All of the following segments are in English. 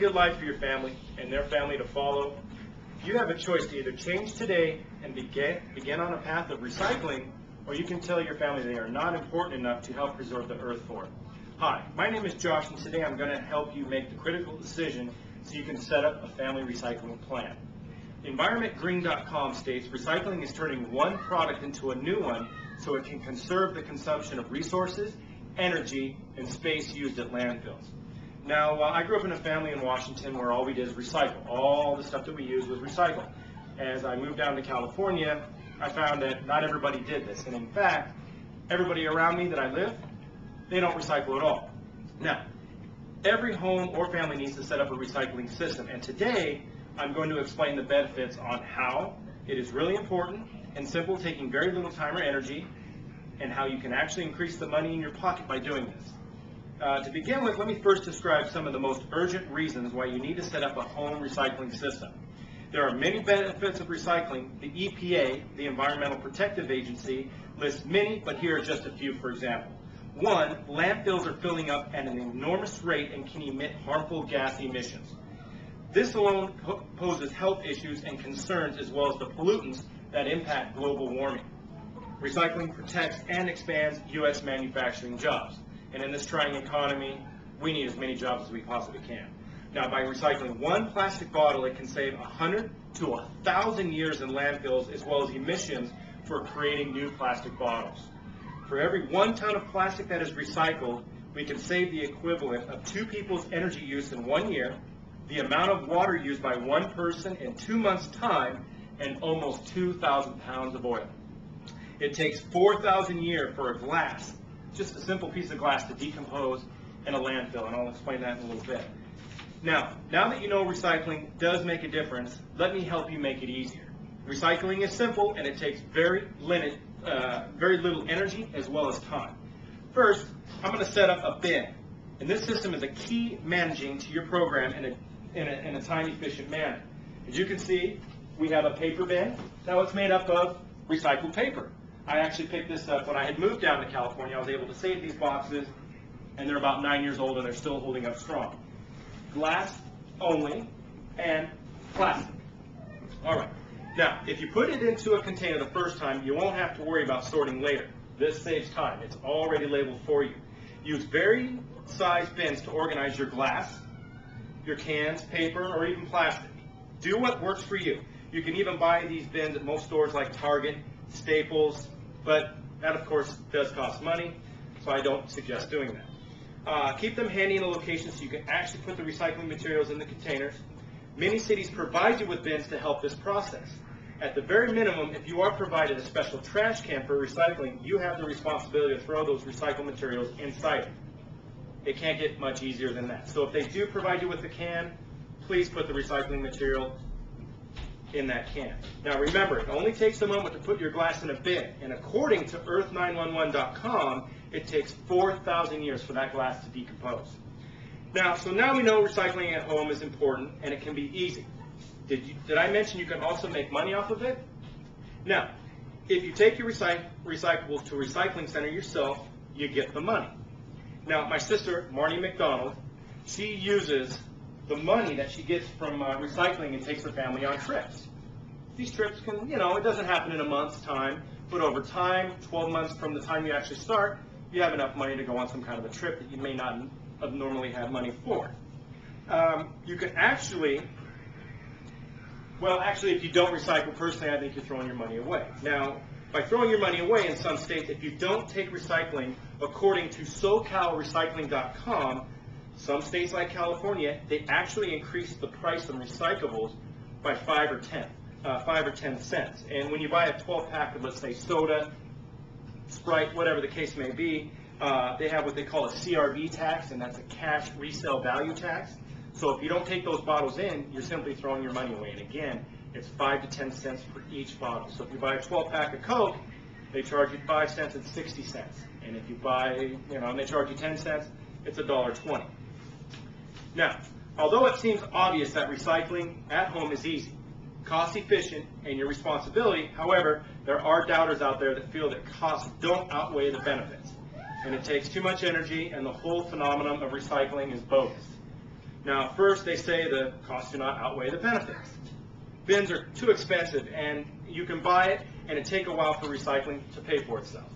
good life for your family and their family to follow, you have a choice to either change today and begin on a path of recycling, or you can tell your family they are not important enough to help preserve the earth for it. Hi, my name is Josh, and today I'm going to help you make the critical decision so you can set up a family recycling plan. EnvironmentGreen.com states recycling is turning one product into a new one so it can conserve the consumption of resources, energy, and space used at landfills. Now, I grew up in a family in Washington where all we did is recycle. All the stuff that we used was recycled. As I moved down to California, I found that not everybody did this. And in fact, everybody around me that I live, they don't recycle at all. Now, every home or family needs to set up a recycling system. And today, I'm going to explain the benefits on how it is really important and simple, taking very little time or energy, and how you can actually increase the money in your pocket by doing this. To begin with, let me first describe some of the most urgent reasons why you need to set up a home recycling system. There are many benefits of recycling. The EPA, the Environmental Protective Agency, lists many, but here are just a few, for example. One, landfills are filling up at an enormous rate and can emit harmful gas emissions. This alone poses health issues and concerns, as well as the pollutants that impact global warming. Recycling protects and expands U.S. manufacturing jobs. And in this trying economy, we need as many jobs as we possibly can. Now, by recycling one plastic bottle, it can save 100 to 1,000 years in landfills, as well as emissions for creating new plastic bottles. For every 1 ton of plastic that is recycled, we can save the equivalent of 2 people's energy use in 1 year, the amount of water used by 1 person in 2 months' time, and almost 2,000 pounds of oil. It takes 4,000 years for a glass, just a simple piece of glass, to decompose in a landfill, and I'll explain that in a little bit. Now that you know recycling does make a difference, let me help you make it easier. Recycling is simple, and it takes very little energy as well as time. First, I'm going to set up a bin, and this system is a key managing to your program in a time-efficient manner. As you can see, we have a paper bin. Now it's made up of recycled paper. I actually picked this up when I had moved down to California. I was able to save these boxes, and they're about 9 years old, and they're still holding up strong. Glass only, and plastic. All right. Now, if you put it into a container the first time, you won't have to worry about sorting later. This saves time. It's already labeled for you. Use varying size bins to organize your glass, your cans, paper, or even plastic. Do what works for you. You can even buy these bins at most stores like Target, Staples, but that of course does cost money, so I don't suggest doing that. Keep them handy in a location so you can actually put the recycling materials in the containers. Many cities provide you with bins to help this process. At the very minimum, if you are provided a special trash can for recycling, you have the responsibility to throw those recycled materials inside it. It can't get much easier than that. So if they do provide you with the can, please put the recycling material in that can. Now remember, it only takes a moment to put your glass in a bin, and according to Earth911.com, it takes 4,000 years for that glass to decompose. Now we know recycling at home is important, and it can be easy. Did I mention you can also make money off of it? Now, if you take your recyclables to a recycling center yourself, you get the money. Now, my sister, McDonald, she uses the money that she gets from recycling and takes her family on trips. These trips can, it doesn't happen in a month's time, but over time, 12 months from the time you actually start, you have enough money to go on some kind of a trip that you may not have normally had money for. You can actually, if you don't recycle, personally, I think you're throwing your money away. Now, by throwing your money away in some states, if you don't take recycling, according to SoCalRecycling.com, some states like California, they actually increase the price of recyclables by 5 or 10 cents. And when you buy a 12-pack of, let's say, soda, Sprite, whatever the case may be, they have what they call a CRV tax, and that's a cash resale value tax. So if you don't take those bottles in, you're simply throwing your money away. And again, it's 5 to 10 cents for each bottle. So if you buy a 12-pack of Coke, they charge you 5 cents and 60 cents. And if you buy, and they charge you 10 cents, it's $1.20. Now, although it seems obvious that recycling at home is easy, cost efficient, and your responsibility, however, there are doubters out there that feel that costs don't outweigh the benefits, and it takes too much energy, and the whole phenomenon of recycling is bogus. Now, first they say the costs do not outweigh the benefits. Bins are too expensive, and you can buy it, and it takes a while for recycling to pay for itself.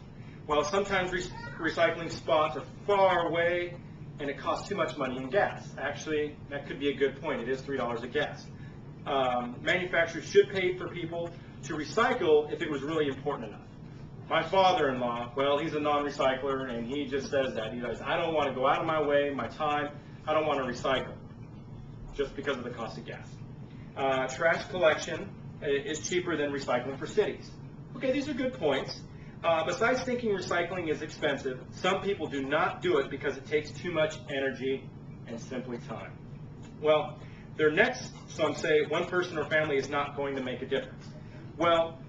While sometimes recycling spots are far away, and it costs too much money in gas. Actually, that could be a good point. It is $3 a gas. Manufacturers should pay for people to recycle if it was really important enough. My father-in-law, well, he's a non-recycler, and he just says that. He says, I don't want to go out of my way, my time, I don't want to recycle, just because of the cost of gas. Trash collection is cheaper than recycling for cities. Okay, these are good points. Besides thinking recycling is expensive, some people do not do it because it takes too much energy and simply time. Well, some say one person or family is not going to make a difference. Well,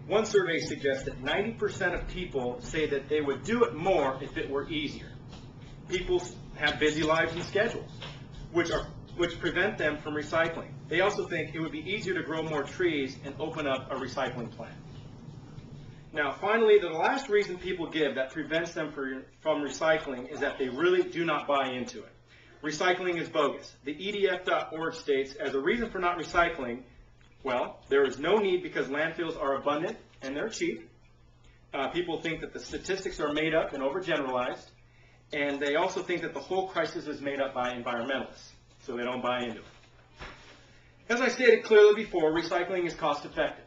one survey suggests that 90% of people say that they would do it more if it were easier. People have busy lives and schedules, which prevent them from recycling. They also think it would be easier to grow more trees and open up a recycling plant. Now, finally, the last reason people give that prevents them from recycling is that they really do not buy into it. Recycling is bogus. The EDF.org states, as a reason for not recycling, well, there is no need because landfills are abundant and they're cheap. People think that the statistics are made up and overgeneralized, and they also think that the whole crisis is made up by environmentalists, so they don't buy into it. As I stated clearly before, recycling is cost effective.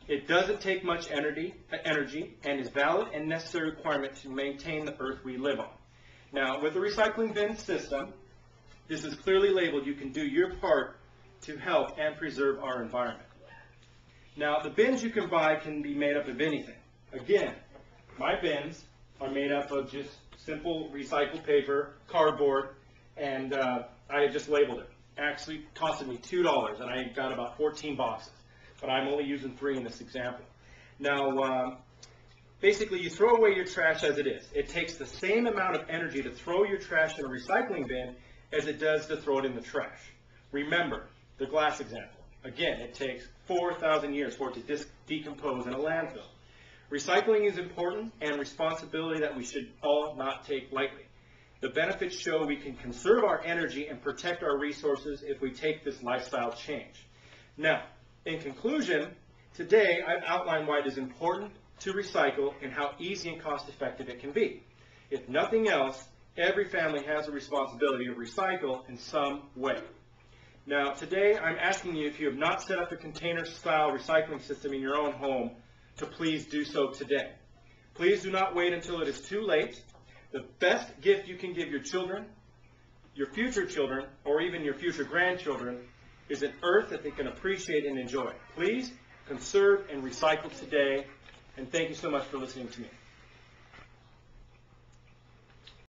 It doesn't take much energy and is valid and necessary requirement to maintain the earth we live on. Now, with the recycling bin system, this is clearly labeled. You can do your part to help and preserve our environment. Now, the bins you can buy can be made up of anything. Again, my bins are made up of just simple recycled paper, cardboard, and I just labeled it. Actually costed me $2, and I got about 14 boxes. But I'm only using 3 in this example. Now, basically, you throw away your trash as it is. It takes the same amount of energy to throw your trash in a recycling bin as it does to throw it in the trash. Remember the glass example. Again, it takes 4,000 years for it to decompose in a landfill. Recycling is important and responsibility that we should all not take lightly. The benefits show we can conserve our energy and protect our resources if we take this lifestyle change. Now, in conclusion, today I've outlined why it is important to recycle and how easy and cost-effective it can be. If nothing else, every family has a responsibility to recycle in some way. Now, today I'm asking you, if you have not set up a container-style recycling system in your own home, to please do so today. Please do not wait until it is too late. The best gift you can give your children, your future children, or even your future grandchildren is an earth that they can appreciate and enjoy. Please conserve and recycle today, and thank you so much for listening to me.